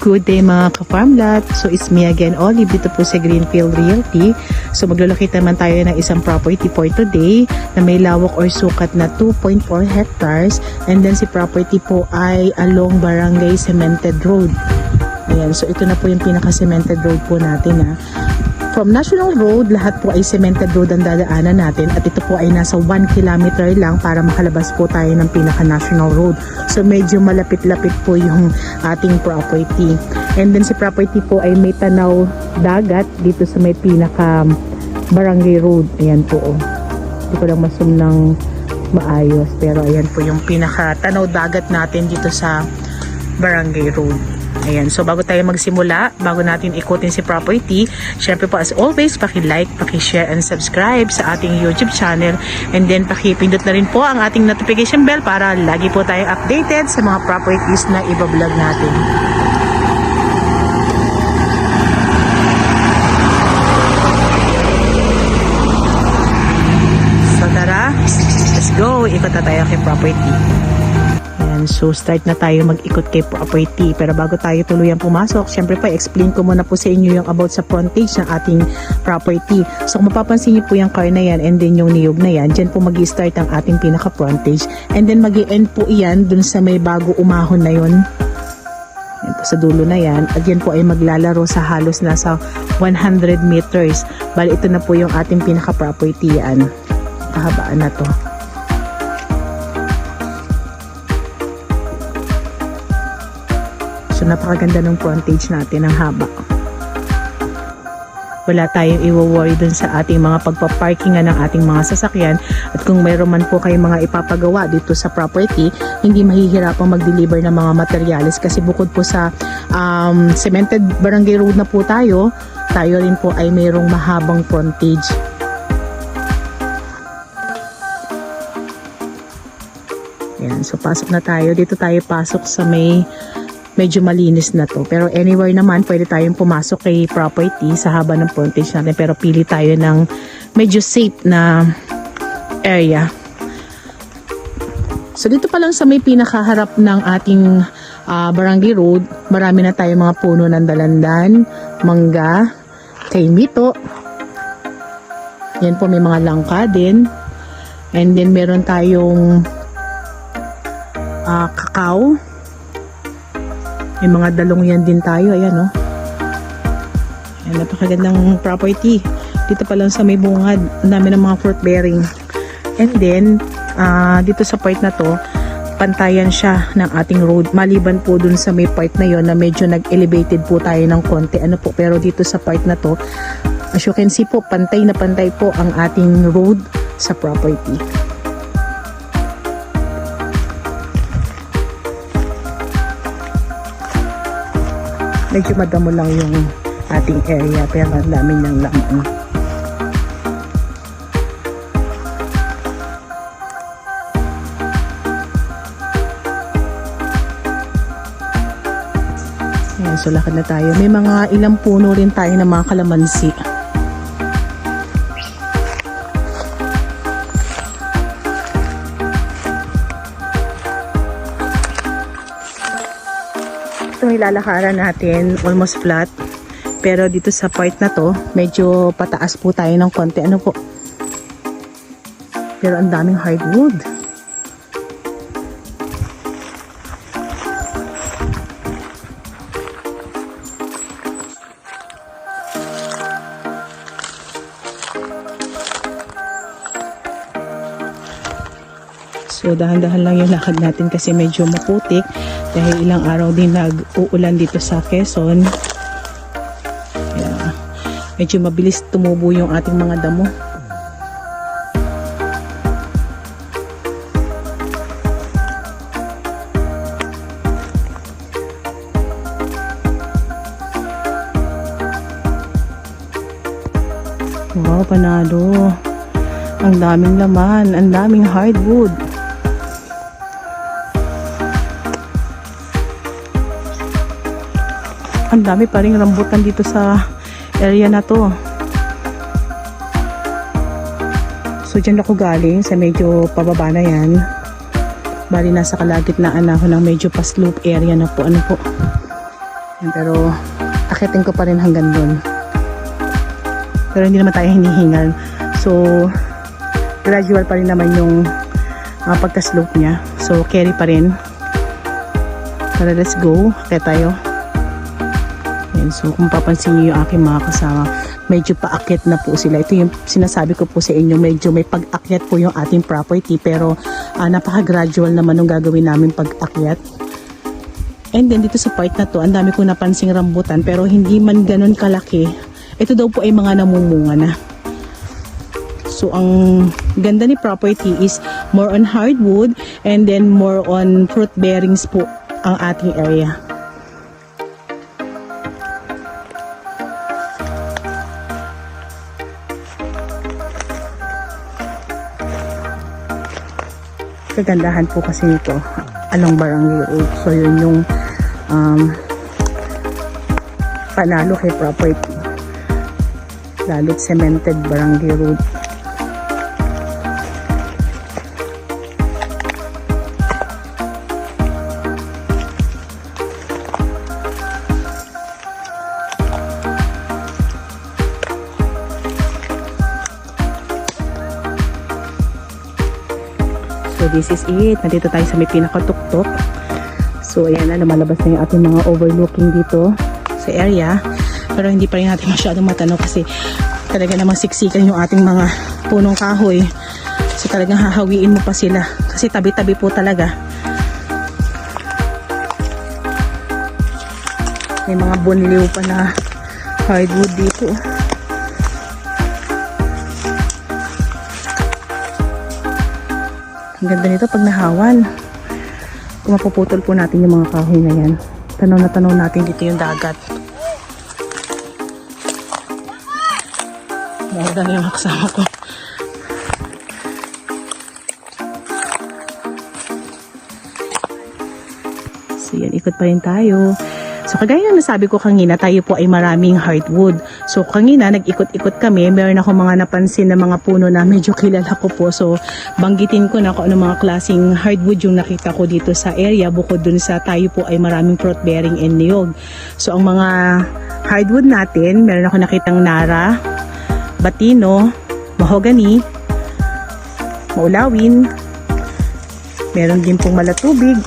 Good day mga ka-farmlat. So it's me again, Olive, dito po sa Greenfield Realty. So maglulokate naman tayo ng isang property for today na may lawak or sukat na 2.4 hectares. And then si property po ay along Barangay Cemented Road. Ayan, so ito na po yung pinaka-cemented road po natin. From National Road, lahat po ay cemented road ang dadaanan natin at ito po ay nasa 1 kilometer lang para makalabas po tayo ng pinaka-National Road. So medyo malapit-lapit po yung ating property. And then si property po ay may tanaw dagat dito sa may pinaka-Barangay Road. Ayan po. Hindi ko lang masum ng maayos pero ayan po yung pinaka-tanaw dagat natin dito sa Barangay Road. Ayan, so bago tayo magsimula, bago natin ikutin si property, syempre po as always, paki-like, paki-share and subscribe sa ating YouTube channel, and then paki-pindot na rin po ang ating notification bell para lagi po tayong updated sa mga properties na ibablog natin. So tara, let's go, ikot na tayo kay property. So start na tayo mag-ikot kay property, pero bago tayo tuluyang pumasok, syempre pa explain ko muna po sa inyo yung about sa frontage ng ating property. So kung mapapansin niyo po yung car na yan and then yung niyog na yan, dyan po mag-i-start ang ating pinaka-frontage and then mag-i-end po iyan dun sa may bago umahon na yun. Yan po, sa dulo na yan, at yan po ay maglalaro sa halos nasa 100 meters. Bali ito na po yung ating pinaka-property yan. Kahabaan na to. So napakaganda ng frontage natin, ang haba. Wala tayong i-worry dun sa ating mga pagpaparkingan ng ating mga sasakyan, at kung mayroon man po kayong mga ipapagawa dito sa property, hindi mahihirapang mag-deliver ng mga materyales kasi bukod po sa cemented barangay road na po tayo rin po ay mayroong mahabang frontage. Yan, so pasok na tayo. Dito tayo pasok sa may medyo malinis na to. Pero anywhere naman, pwede tayong pumasok kay property sa haba ng frontage natin. Pero pili tayo ng medyo safe na area. So dito pa lang sa may pinakaharap ng ating barangay road, marami na tayong mga puno ng dalandan, mangga, kaimito. Yan po, may mga langka din. And then meron tayong kakao. May mga dalong yan din tayo. Ayan, oh. Ayan, napakagandang property. Dito pa lang sa may bungad, ang dami ng mga fruit bearing. And then, dito sa part na to, pantayan siya ng ating road. Maliban po dun sa may part na yon na medyo nag-elevated po tayo ng konti. Ano po, pero dito sa part na to, as you can see po, pantay na pantay po ang ating road sa property. Medyo madamo lang yung ating area pero ang dami ng laman. Ayan, so lakad na tayo. May mga ilang puno rin tayo ng mga kalamansi. Itong ilalakaran natin almost flat, pero dito sa part na to medyo pataas po tayo ng konti, ano po, pero ang daming hardwood. So dahan-dahan lang yung lakad natin kasi medyo maputik dahil ilang araw din nag-uulan dito sa Quezon. Yeah. Medyo mabilis tumubo yung ating mga damo. Wow, panalo. Ang daming laman, ang daming hardwood. Ang dami pa ring rambutan dito sa area na to. So dyan ako galing sa medyo pababa na yan. Bali nasa kalagitnaan na ako ng medyo pa slope area na po. Ano po. Pero akitin ko pa rin hanggang doon. Pero hindi naman tayo hinihingal. So gradual pa rin naman yung pagka-slope niya. So carry pa rin. Tara, let's go. Kaya tayo. Ayan, so kung papansin niyo yung aking mga kasama, medyo paakyat na po sila. Ito yung sinasabi ko po sa inyo, medyo may pag-akyat po yung ating property, pero napaka-gradual naman yung gagawin namin pag-akyat. And then dito sa part na to, ang dami ko napansing rambutan, pero hindi man ganun kalaki. Ito daw po ay mga namumunga na. So ang ganda ni property is more on hardwood and then more on fruit bearings po ang ating area. Kagandahan po kasi nito along Barangay Road. So yun yung panalo kay property. Lalo't cemented Barangay Road. So this is it. Nandito tayo sa may pinakatuktok. So ayan na, lumalabas na yung ating mga overlooking dito sa area. Pero hindi pa rin natin masyadong matanaw kasi talaga namang siksikan yung ating mga punong kahoy. So talagang hahawiin mo pa sila kasi tabi-tabi po talaga. May mga bunliw pa na hardwood dito. Ang ganda nito pag nahawan. Kung mapuputol po natin yung mga kahoy na yan. Tanaw na tanaw natin dito yung dagat. Maganda na yung kasama ko. So yan, ikot pa rin tayo. So kagaya ng nasabi ko kanina, tayo po ay maraming hardwood. So kanina nag-ikot-ikot kami, meron ako mga napansin na mga puno na medyo kilala ko po. So banggitin ko na kung ano mga klaseng hardwood yung nakita ko dito sa area, bukod dun sa tayo po ay maraming fruit bearing and niyog. So ang mga hardwood natin, meron ako nakitang nara, batino, mahogany, maulawin, meron din pong malatubig.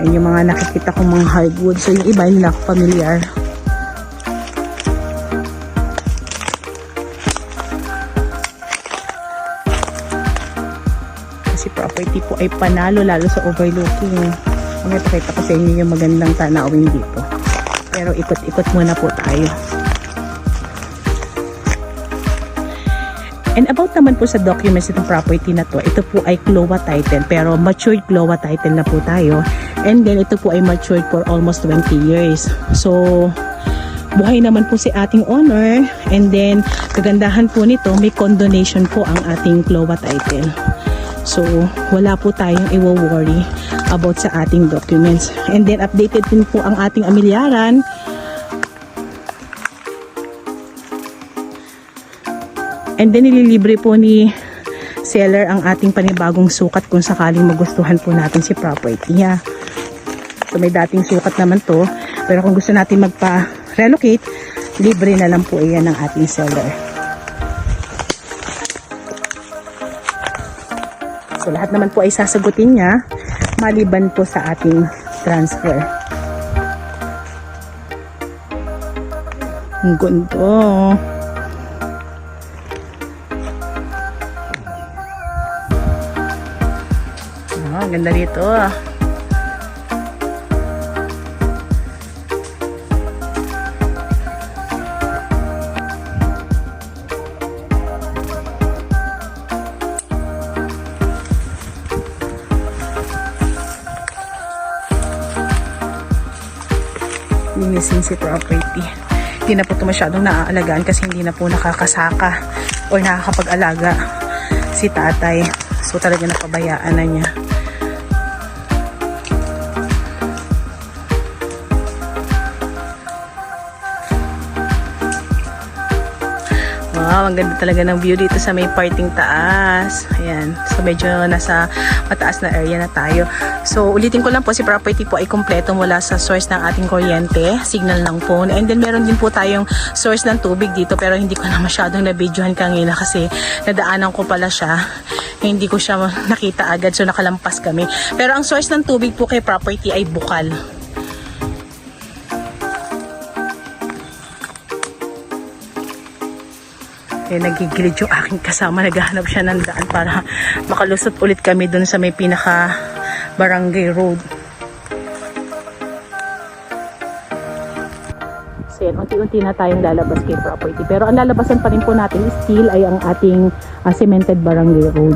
Yan yung mga nakikita kong mga hardwood. So yung iba hindi na ako familiar. Kasi property po ay panalo lalo sa overlooking. May pakita ko sa inyo yung magandang tanawin dito. Pero ikot-ikot muna po tayo. And about naman po sa documents itong property na to, ito po ay CLOA title, pero matured CLOA title na po tayo. And then ito po ay matured for almost 20 years. So buhay naman po si ating owner. And then kagandahan po nito, may condonation po ang ating CLOA title. So wala po tayong i-worry about sa ating documents. And then updated din po ang ating amilyaran. And then nililibre po ni seller ang ating panibagong sukat kung sakaling magustuhan po natin si property niya. So may dating sukat naman to, pero kung gusto natin magpa-relocate, libre na lang po iyan ng ating seller. So lahat naman po ay sasagutin niya maliban po sa ating transfer. Ang gundo. Ang ganda dito. Linisin si property. Hindi na po ito masyadong naaalagaan kasi hindi na po nakakasaka o nakakapag-alaga si tatay. So talaga napabayaan na niya. Wow, ang ganda talaga ng view dito sa may parting taas. Ayan. So, medyo nasa mataas na area na tayo. So, ulitin ko lang po, si property po ay kumpleto mula sa source ng ating kuryente, signal ng phone, and then meron din po tayong source ng tubig dito, pero hindi ko na masyadong na-videohan kanina kasi nadaanan ko pala siya. Hindi ko siya nakita agad, so nakalampas kami. Pero ang source ng tubig po kay property ay bukal. Nagigilid yung aking kasama, naghahanap siya ng daan para makalusot ulit kami dun sa may pinaka barangay road. So yan, unti-unti na tayong lalabas kay property, pero ang lalabasan pa rin po natin still ay ang ating cemented barangay road.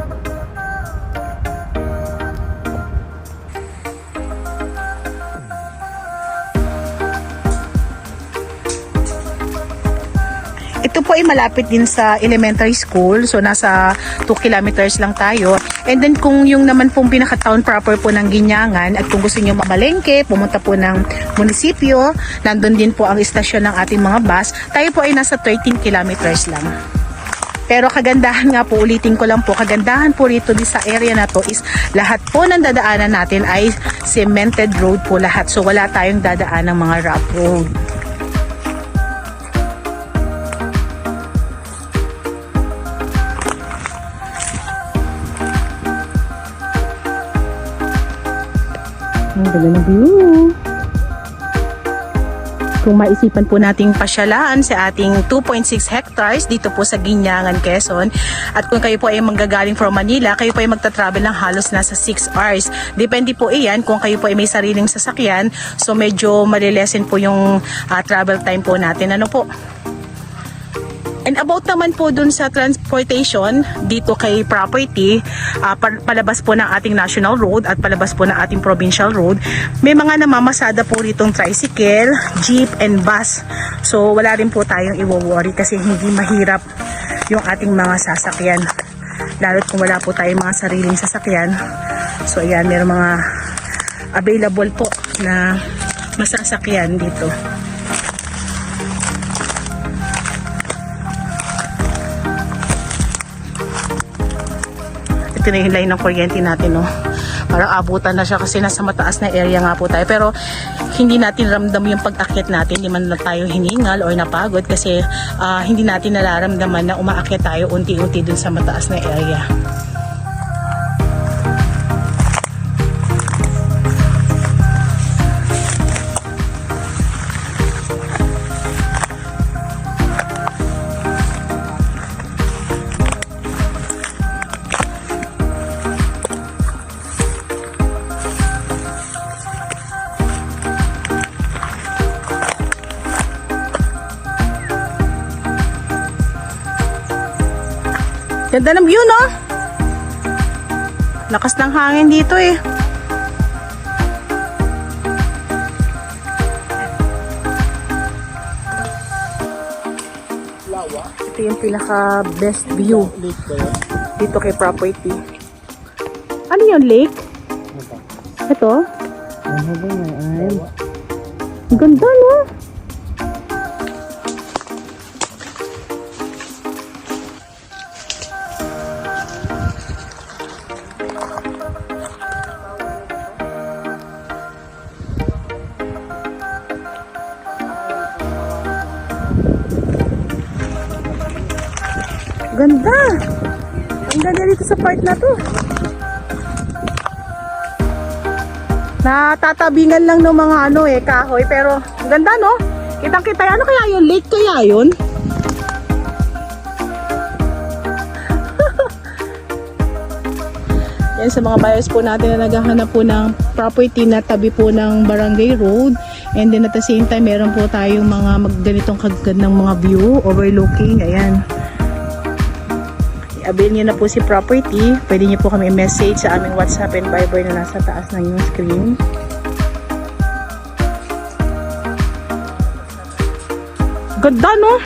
Ito po ay malapit din sa elementary school. So, nasa 2 kilometers lang tayo. And then, kung yung naman pong pinaka-town proper po ng Ginyangan, at kung gusto nyo mamalengke, pumunta po ng munisipyo, nandun din po ang istasyon ng ating mga bus, tayo po ay nasa 13 kilometers lang. Pero kagandahan nga po, ulitin ko lang po, kagandahan po rito sa area na to is lahat po ng dadaanan natin ay cemented road po lahat. So, wala tayong dadaan ng mga rough road. Ang ganda ng view. Kung maisipan po nating pasyalaan sa ating 2.6 hectares dito po sa Ginyangan, Quezon, at kung kayo po ay manggagaling from Manila, kayo po ay magta-travel ng halos nasa 6 hours. Depende po iyan kung kayo po ay may sariling sasakyan, so medyo malilesen po yung travel time po natin. Ano po? And about naman po dun sa transportation dito kay property, palabas po ng ating national road at palabas po ng ating provincial road, may mga namamasada po ritong tricycle, jeep, and bus. So wala rin po tayong i-worry kasi hindi mahirap yung ating mga sasakyan. Lalo't kung wala po tayong mga sariling sasakyan. So ayan, mayroong mga available po na masasakyan dito. Ito na yung line ng kuryente natin, no? Parang abutan na siya kasi nasa mataas na area nga po tayo. Pero hindi natin ramdam yung pag-akyat natin. Hindi man na tayo hiningal or napagod kasi hindi natin nararamdaman na umaakyat tayo unti-unti dun sa mataas na area. Ganda ng view, no? Lakas ng hangin dito eh. Ito yung pinaka best view dito kay property. Ano yung lake? Ito? Ang ganda, no? Ganda! Ang ganda dito sa part na to. Natatabingan lang ng mga kahoy, pero ang ganda, no? Kitang-kita, ano kaya yun? Lake kaya yun? Yan sa mga buyers po natin na naghahanap po ng property na tabi po ng barangay road. And then at the same time, meron po tayong mga ganitong kagandang mga view, overlooking, ayan. I-avail nyo na po si property. Pwede nyo po kami message sa aming WhatsApp and Viber na nasa taas ng yung screen. Ganda, no?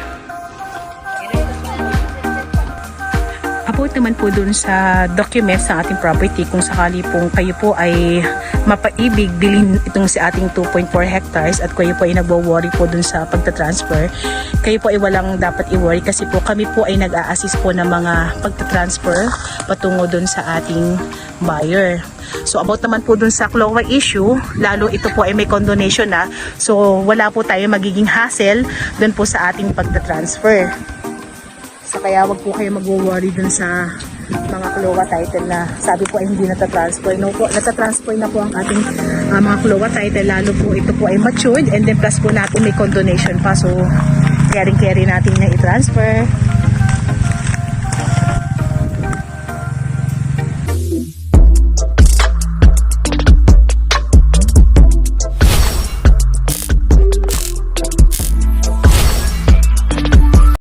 about naman po dun sa documents ng ating property, kung sakali pong kayo po ay mapaibig bilhin itong si ating 2.4 hectares at kayo po ay nagwo-worry po dun sa pagta-transfer, kayo po ay walang dapat i-worry kasi po kami po ay nag-a-assist po ng mga pagta-transfer patungo dun sa ating buyer. So about naman po dun sa CLOA issue, lalo ito po ay may condonation na, so wala po tayo magiging hassle dun po sa ating pagta-transfer. So kaya wag po kayo mag-worry dun sa mga CLOA title na sabi po ay hindi natatransfer. No po, natatransfer na po ang ating mga CLOA title, lalo po ito po ay matured and then plus po natin may condonation pa. So carry natin niya i-transfer.